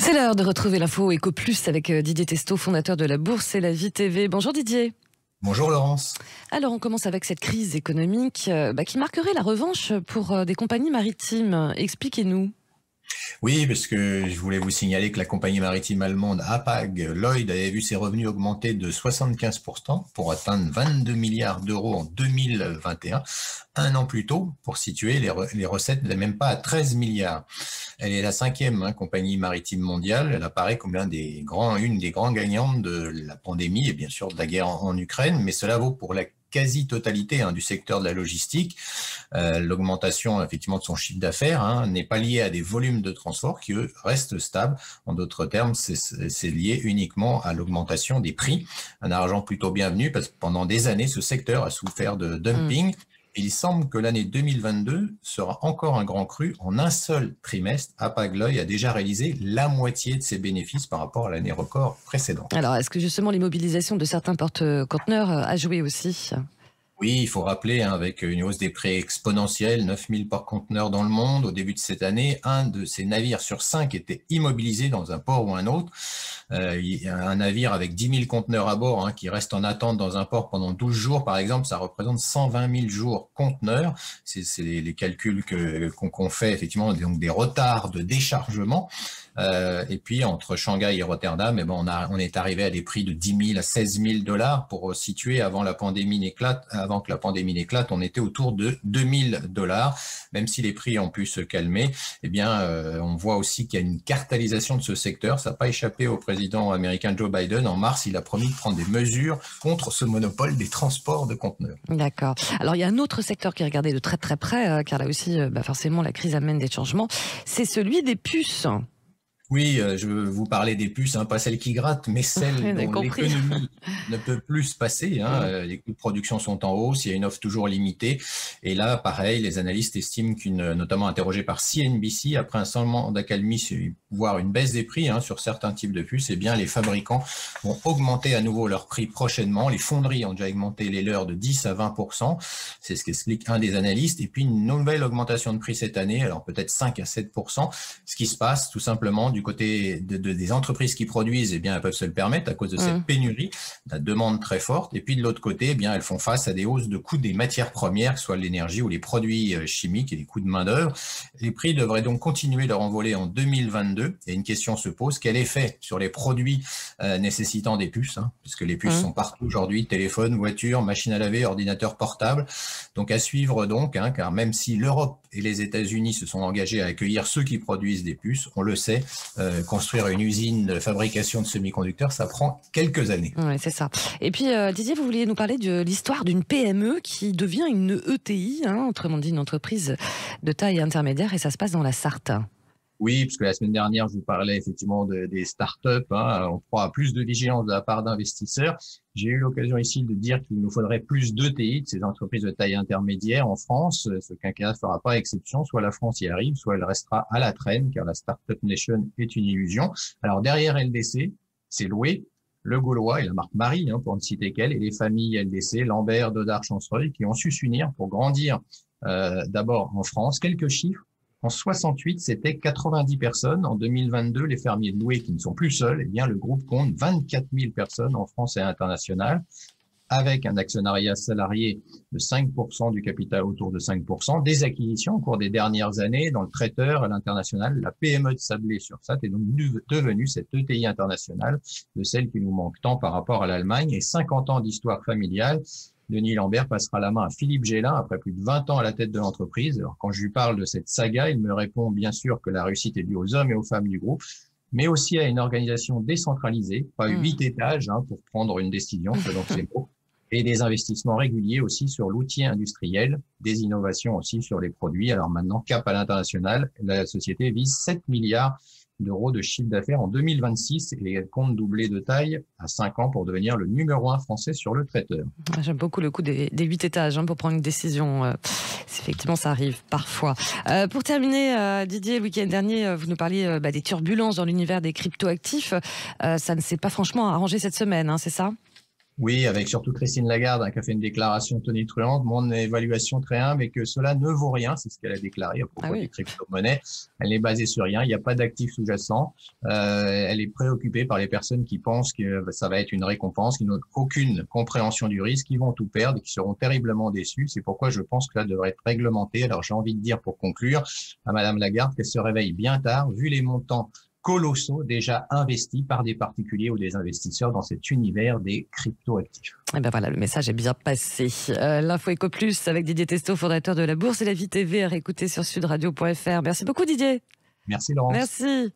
C'est l'heure de retrouver l'info Éco Plus avec Didier Testo, fondateur de la Bourse et la Vie TV. Bonjour Didier. Bonjour Laurence. Alors on commence avec cette crise économique qui marquerait la revanche pour des compagnies maritimes. Expliquez-nous. Oui, parce que je voulais vous signaler que la compagnie maritime allemande Hapag-Lloyd avait vu ses revenus augmenter de 75% pour atteindre 22 milliards d'euros en 2021, un an plus tôt. Pour situer, les recettes n'étaient même pas à 13 milliards. Elle est la cinquième compagnie maritime mondiale. Elle apparaît comme une des grandes gagnantes de la pandémie et bien sûr de la guerre en Ukraine, mais cela vaut pour la quasi-totalité du secteur de la logistique. L'augmentation effectivement de son chiffre d'affaires n'est pas liée à des volumes de transport qui eux restent stables. En d'autres termes, c'est lié uniquement à l'augmentation des prix. Un argent plutôt bienvenu parce que pendant des années, ce secteur a souffert de dumping. Il semble que l'année 2022 sera encore un grand cru. En un seul trimestre, Hapag-Lloyd a déjà réalisé la moitié de ses bénéfices par rapport à l'année record précédente. Alors, est-ce que justement l'immobilisation de certains porte-conteneurs a joué aussi ? Oui, il faut rappeler, avec une hausse des prix exponentielle, 9000 porte-conteneurs dans le monde. Au début de cette année, un de ces navires sur 5 était immobilisé dans un port ou un autre. Il y a un navire avec 10 000 conteneurs à bord qui reste en attente dans un port pendant 12 jours, par exemple, ça représente 120 000 jours conteneurs. C'est les calculs qu'on fait, effectivement, donc des retards de déchargement. Et puis, entre Shanghai et Rotterdam, on est arrivé à des prix de 10 000 à 16 000 $. Pour situer, avant que la pandémie n'éclate, on était autour de 2 000 $. Même si les prix ont pu se calmer, on voit aussi qu'il y a une cartélisation de ce secteur. Ça n'a pas échappé au président américain Joe Biden. En mars, il a promis de prendre des mesures contre ce monopole des transports de conteneurs. D'accord. Alors, il y a un autre secteur qui est regardé de très très près, car là aussi, forcément, la crise amène des changements. C'est celui des puces. Oui, je veux vous parler des puces, pas celles qui grattent, mais celles dont l'économie ne peut plus se passer. Les coûts de production sont en hausse, il y a une offre toujours limitée. Et là, pareil, les analystes estiment notamment interrogés par CNBC, après un changement d'accalmie, voire une baisse des prix sur certains types de puces, les fabricants vont augmenter à nouveau leurs prix prochainement. Les fonderies ont déjà augmenté les leurs de 10 à 20%. C'est ce qu'explique un des analystes. Et puis, une nouvelle augmentation de prix cette année, alors peut-être 5 à 7%. Ce qui se passe, tout simplement, du côté des entreprises qui produisent, elles peuvent se le permettre à cause de cette pénurie, la demande très forte. Et puis de l'autre côté, elles font face à des hausses de coûts des matières premières, que ce soit l'énergie ou les produits chimiques et les coûts de main-d'œuvre. Les prix devraient donc continuer leur envolée en 2022. Et une question se pose, quel effet sur les produits nécessitant des puces, puisque les puces sont partout aujourd'hui, téléphone, voiture, machine à laver, ordinateur portable. Donc à suivre car même si l'Europe et les États-Unis se sont engagés à accueillir ceux qui produisent des puces, on le sait, construire une usine de fabrication de semi-conducteurs, ça prend quelques années. Oui, c'est ça. Et puis, Didier, vous vouliez nous parler de l'histoire d'une PME qui devient une ETI, autrement dit une entreprise de taille intermédiaire, et ça se passe dans la Sarthe. Oui, puisque la semaine dernière, je vous parlais effectivement des startups. On croit à plus de vigilance de la part d'investisseurs. J'ai eu l'occasion ici de dire qu'il nous faudrait plus d'ETI, de ces entreprises de taille intermédiaire en France. Ce quinquennat ne fera pas exception. Soit la France y arrive, soit elle restera à la traîne, car la Startup Nation est une illusion. Alors derrière LDC, c'est Loué, Le Gaulois et la marque Marie, pour ne citer qu'elle, et les familles LDC, Lambert, Dodard, Chancereuil, qui ont su s'unir pour grandir d'abord en France. Quelques chiffres. En 68, c'était 90 personnes. En 2022, les fermiers de Loué qui ne sont plus seuls, le groupe compte 24 000 personnes en France et à l'international, avec un actionnariat salarié de 5% du capital, autour de 5%, des acquisitions au cours des dernières années dans le traiteur à l'international. La PME de Sablé-sur-Sarthe est donc devenue cette ETI internationale de celle qui nous manque tant par rapport à l'Allemagne, et 50 ans d'histoire familiale. Denis Lambert passera la main à Philippe Gélin après plus de 20 ans à la tête de l'entreprise. Alors, quand je lui parle de cette saga, il me répond bien sûr que la réussite est due aux hommes et aux femmes du groupe, mais aussi à une organisation décentralisée, pas 8 étages pour prendre une décision, selon ses mots, et des investissements réguliers aussi sur l'outil industriel, des innovations aussi sur les produits. Alors maintenant, cap à l'international, la société vise 7 milliards d'euros de chiffre d'affaires en 2026 et elle compte doubler de taille à 5 ans pour devenir le numéro 1 français sur le traiteur. J'aime beaucoup le coup des 8 étages pour prendre une décision. Effectivement, ça arrive parfois. Pour terminer, Didier, le week-end dernier, vous nous parliez des turbulences dans l'univers des cryptoactifs. Ça ne s'est pas franchement arrangé cette semaine, c'est ça ? Oui, avec surtout Christine Lagarde, qui a fait une déclaration tonitruante. Mon évaluation très humble est que cela ne vaut rien, c'est ce qu'elle a déclaré à propos des crypto-monnaies. Elle n'est basée sur rien, il n'y a pas d'actifs sous-jacents. Elle est préoccupée par les personnes qui pensent que ça va être une récompense, qui n'ont aucune compréhension du risque, qui vont tout perdre, qui seront terriblement déçus. C'est pourquoi je pense que ça devrait être réglementé. Alors j'ai envie de dire pour conclure à Madame Lagarde qu'elle se réveille bien tard, vu les montants colossaux déjà investis par des particuliers ou des investisseurs dans cet univers des crypto-actifs. Et ben voilà, le message est bien passé. L'info Éco Plus avec Didier Testot, fondateur de la Bourse et la Vie TV, à réécouter sur sudradio.fr. Merci beaucoup Didier. Merci Laurence. Merci.